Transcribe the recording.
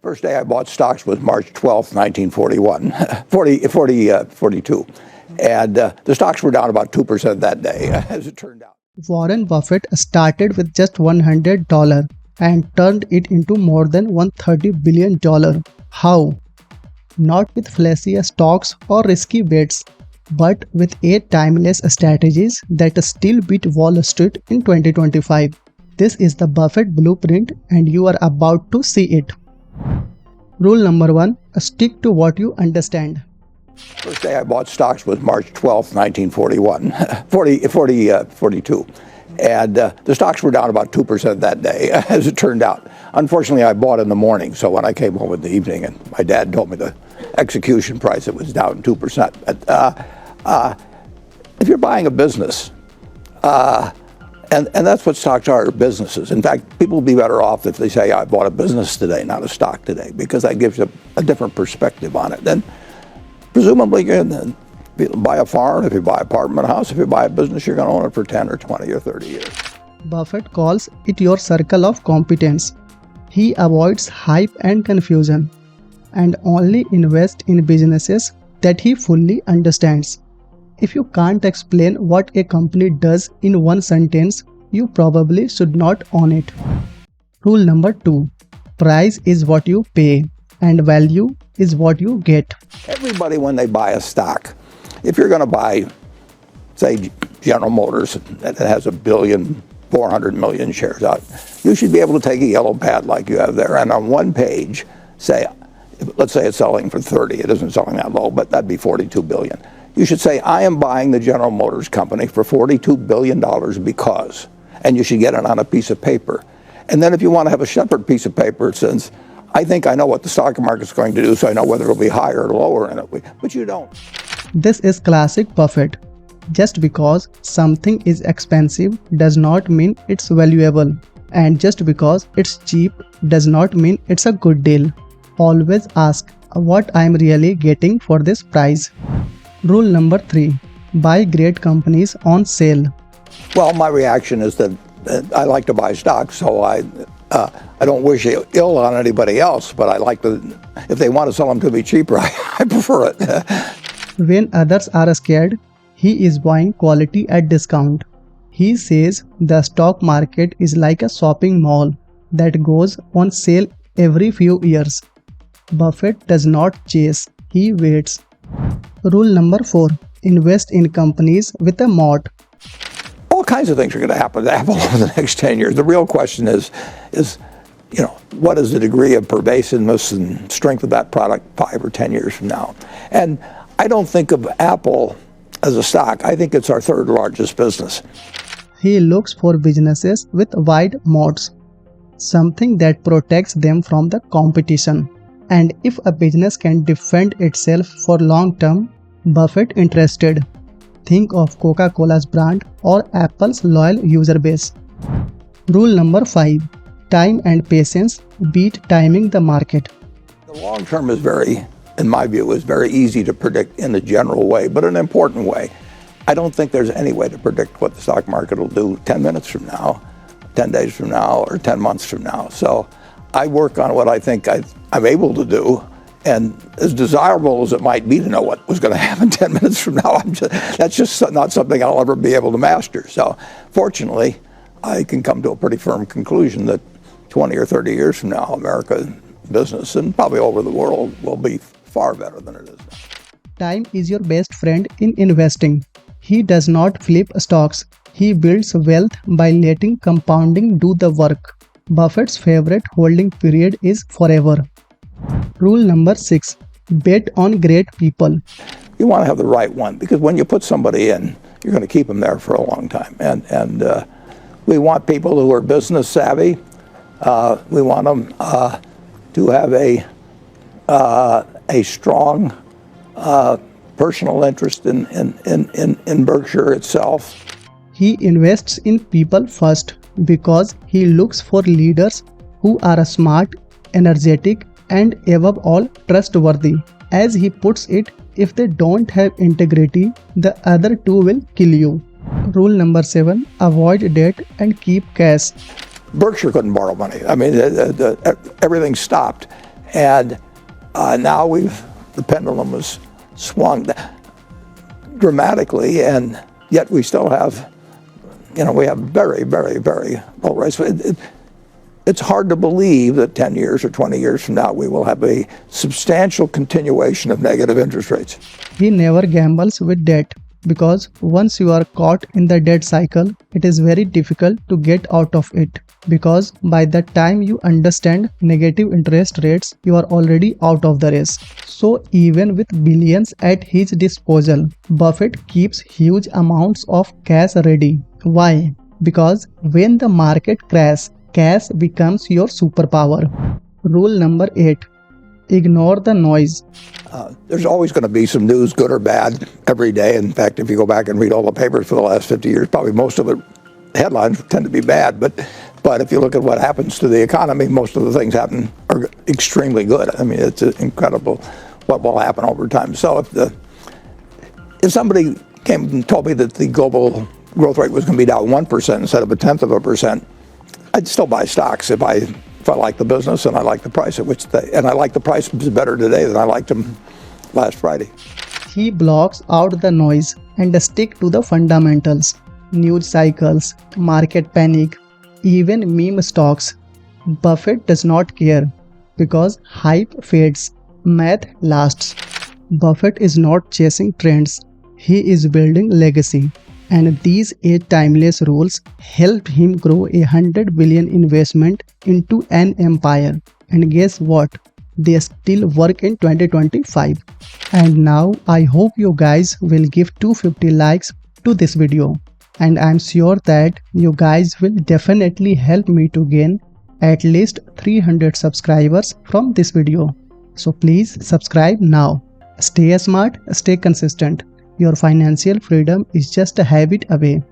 First day I bought stocks was March 12th, 1942. And the stocks were down about 2% that day, as it turned out. Warren Buffett started with just $100 and turned it into more than $130 billion. How? Not with flashy stocks or risky bets, but with 8 timeless strategies that still beat Wall Street in 2025. This is the Buffett blueprint and you are about to see it. Rule number 1. Stick to what you understand. First day I bought stocks was March 12th, 1942. And the stocks were down about 2% that day, as it turned out. Unfortunately, I bought in the morning, so when I came home in the evening and my dad told me the execution price, it was down 2%. But if you're buying a business, and that's what stocks are, businesses. In fact, people will be better off if they say, I bought a business today, not a stock today, because that gives you a different perspective on it. Then presumably, if you buy a farm, if you buy an apartment house, if you buy a business, you're going to own it for 10 or 20 or 30 years. Buffett calls it your circle of competence. He avoids hype and confusion and only invests in businesses that he fully understands. If you can't explain what a company does in one sentence, you probably should not own it. Rule number 2. Price is what you pay and value is what you get. Everybody, when they buy a stock, if you're going to buy, say, General Motors that has 1,400,000,000 shares out, you should be able to take a yellow pad like you have there and on one page say, let's say it's selling for 30. It isn't selling that low, but that'd be 42 billion. You should say, I am buying the General Motors company for $42 billion because, and you should get it on a piece of paper. And then if you want to have a separate piece of paper, it says, I think I know what the stock market's going to do, so I know whether it'll be higher or lower in it. But you don't. This is classic Buffett. Just because something is expensive does not mean it's valuable. And just because it's cheap does not mean it's a good deal. Always ask what I'm really getting for this price. Rule number 3. Buy great companies on sale. Well, my reaction is that I like to buy stocks, so I don't wish ill on anybody else, but I like to, if they want to sell them to me cheaper, I prefer it. When others are scared, he is buying quality at discount. He says the stock market is like a shopping mall that goes on sale every few years. Buffett does not chase, he waits. Rule number 4. Invest in companies with a moat. All kinds of things are going to happen to Apple over the next 10 years. The real question is, what is the degree of pervasiveness and strength of that product 5 or 10 years from now? And I don't think of Apple as a stock. I think it's our 3rd largest business. He looks for businesses with wide moats, something that protects them from the competition. And if a business can defend itself for long term, Buffett interested. Think of Coca-Cola's brand or Apple's loyal user base. Rule number 5. Time and patience beat timing the market. The long term is in my view, is very easy to predict in a general way, but an important way. I don't think there's any way to predict what the stock market will do 10 minutes from now, 10 days from now, or 10 months from now. So I work on what I think I'm able to do, and as desirable as it might be to know what was going to happen 10 minutes from now, that's just not something I'll ever be able to master. So fortunately, I can come to a pretty firm conclusion that 20 or 30 years from now, America's business, and probably over the world, will be far better than it is now. Time is your best friend in investing. He does not flip stocks. He builds wealth by letting compounding do the work. Buffett's favorite holding period is forever. Rule number 6. Bet on great people. You want to have the right one, because when you put somebody in, you're going to keep them there for a long time. And we want people who are business savvy. We want them to have a strong personal interest in Berkshire itself. He invests in people first because he looks for leaders who are smart, energetic, and above all trustworthy. As he puts it, if they don't have integrity, the other two will kill you. Rule number 7. Avoid debt and keep cash. Berkshire couldn't borrow money. I mean, everything stopped. And now the pendulum has swung dramatically, and yet we still have, we have very, very, very low rates. It's hard to believe that 10 years or 20 years from now we will have a substantial continuation of negative interest rates. He never gambles with debt because once you are caught in the debt cycle, it is very difficult to get out of it, because by the time you understand negative interest rates, you are already out of the race. So even with billions at his disposal, Buffett keeps huge amounts of cash ready. Why? Because when the market crashes, cash becomes your superpower. Rule number 8. Ignore the noise. There's always going to be some news, good or bad, every day. In fact, if you go back and read all the papers for the last 50 years, probably most of the headlines tend to be bad. But if you look at what happens to the economy, most of the things are extremely good. I mean, it's incredible what will happen over time. So if somebody came and told me that the global growth rate was going to be down 1% instead of 0.1%, I'd still buy stocks if I like the business and I like the price at which and I like the price better today than I liked them last Friday. He blocks out the noise and stick to the fundamentals. News cycles, market panic, even meme stocks. Buffett does not care because hype fades, math lasts. Buffett is not chasing trends, he is building legacy. And these 8 timeless rules helped him grow a $100 billion investment into an empire. And guess what? They still work in 2025. And now I hope you guys will give 250 likes to this video. And I'm sure that you guys will definitely help me to gain at least 300 subscribers from this video. So please subscribe now. Stay smart, stay consistent. Your financial freedom is just a habit away.